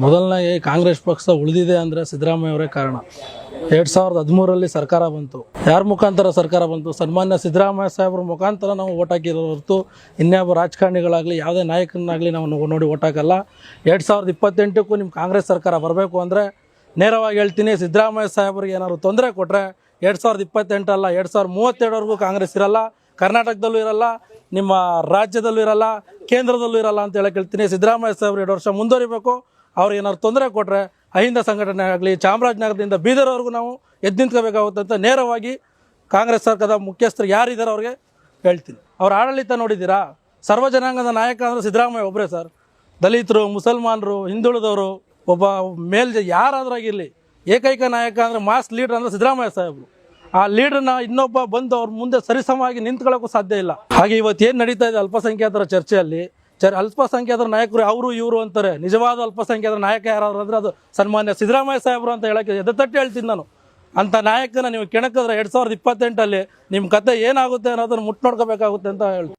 ಮೊದಲನೇ ಕಾಂಗ್ರೆಸ್ ಪಕ್ಷ ಉಳಿದಿದೆ ಅಂದರೆ ಸಿದ್ದರಾಮಯ್ಯ ಅವರೇ ಕಾರಣ. 2013ರಲ್ಲಿ ಸರ್ಕಾರ ಬಂತು. ಯಾರ ಮುಖಾಂತರ ಸರ್ಕಾರ ಬಂತು? ಸನ್ಮಾನ್ಯ ಸಿದ್ದರಾಮಯ್ಯ ಸಾಹೇಬ್ರ ಮುಖಾಂತರ ನಾವು ಓಟ್ ಹಾಕಿರೋ ಹೊರತು ಇನ್ಯಾವ ರಾಜಕಾರಣಿಗಳಾಗಲಿ ಯಾವುದೇ ನಾಯಕನಾಗಲಿ ನಾವು ನೋಡಿ ಓಟ್ ಹಾಕಲ್ಲ. 2028ಕ್ಕೂ ನಿಮ್ಮ ಕಾಂಗ್ರೆಸ್ ಸರ್ಕಾರ ಬರಬೇಕು ಅಂದರೆ ನೇರವಾಗಿ ಹೇಳ್ತೀನಿ, ಸಿದ್ದರಾಮಯ್ಯ ಸಾಹೇಬ್ರಿಗೆ ಏನಾದ್ರು ತೊಂದರೆ ಕೊಟ್ಟರೆ 2028 ಅಲ್ಲ 2032ವರೆಗೂ ಕಾಂಗ್ರೆಸ್ ಇರಲ್ಲ, ಕರ್ನಾಟಕದಲ್ಲೂ ಇರಲ್ಲ, ನಿಮ್ಮ ರಾಜ್ಯದಲ್ಲೂ ಇರಲ್ಲ, ಕೇಂದ್ರದಲ್ಲೂ ಇರಲ್ಲ ಅಂತ ಹೇಳಕ್ಕೆ ಹೇಳ್ತೀನಿ. ಸಿದ್ದರಾಮಯ್ಯ ಸಾಹೇಬ್ರು 2 ವರ್ಷ ಮುಂದುವರಿಬೇಕು. ಅವ್ರಿಗೆ ಏನಾದ್ರು ತೊಂದರೆ ಕೊಟ್ಟರೆ ಅಹಿಂದ ಸಂಘಟನೆ ಆಗಲಿ ಚಾಮರಾಜನಗರದಿಂದ ಬೀದರ್ವರೆಗೂ ನಾವು ಎದ್ದು ನಿಂತ್ಕೋಬೇಕಾಗುತ್ತೆ ಅಂತ ನೇರವಾಗಿ ಕಾಂಗ್ರೆಸ್ ಸರ್ಕಾರದ ಮುಖ್ಯಸ್ಥರು ಯಾರಿದ್ದಾರೆ ಅವ್ರಿಗೆ ಹೇಳ್ತೀನಿ. ಅವ್ರ ಆಡಳಿತ ನೋಡಿದ್ದೀರಾ? ಸರ್ವ ಜನಾಂಗದ ನಾಯಕ ಅಂದರೆ ಸಿದ್ದರಾಮಯ್ಯ ಒಬ್ಬರೇ ಸರ್. ದಲಿತರು, ಮುಸಲ್ಮಾನರು, ಹಿಂದುಳಿದವರು, ಒಬ್ಬ ಯಾರಾದ್ರಾಗಿರಲಿ ಏಕೈಕ ನಾಯಕ ಅಂದರೆ ಮಾಸ್ ಲೀಡರ್ ಅಂದರೆ ಸಿದ್ದರಾಮಯ್ಯ ಸಾಹೇಬರು. ಆ ಲೀಡ್ರನ್ನ ಇನ್ನೊಬ್ಬ ಬಂದು ಅವ್ರ ಮುಂದೆ ಸರಿಸಮವಾಗಿ ನಿಂತ್ಕೊಳ್ಳೋಕ್ಕೂ ಸಾಧ್ಯ ಇಲ್ಲ. ಹಾಗೆ ಇವತ್ತು ಏನು ನಡೀತಾ ಇದೆ ಅಲ್ಪಸಂಖ್ಯಾತರ ಚರ್ಚೆಯಲ್ಲಿ, ಅಲ್ಪಸಂಖ್ಯಾತರ ನಾಯಕರು ಅವರು ಇವರು ಅಂತಾರೆ. ನಿಜವಾದ ಅಲ್ಪಸಂಖ್ಯಾತರ ನಾಯಕ ಯಾರಾದ್ರು ಅಂದರೆ ಅದು ಸನ್ಮಾನ್ಯ ಸಿದ್ದರಾಮಯ್ಯ ಸಾಹೇಬರು ಅಂತ ಹೇಳೋಕ್ಕೆ ಎದೆತಟ್ಟಿ ಹೇಳ್ತೀನಿ ನಾನು. ಅಂಥ ನಾಯಕನ ನೀವು ಕೆಣಕಿದ್ರೆ 2028ಅಲ್ಲಿ ನಿಮ್ಮ ಕತೆ ಏನಾಗುತ್ತೆ ಅನ್ನೋದನ್ನು ಮುಟ್ಟು ನೋಡ್ಕೋಬೇಕಾಗುತ್ತೆ ಅಂತ ಹೇಳ್ತೀನಿ.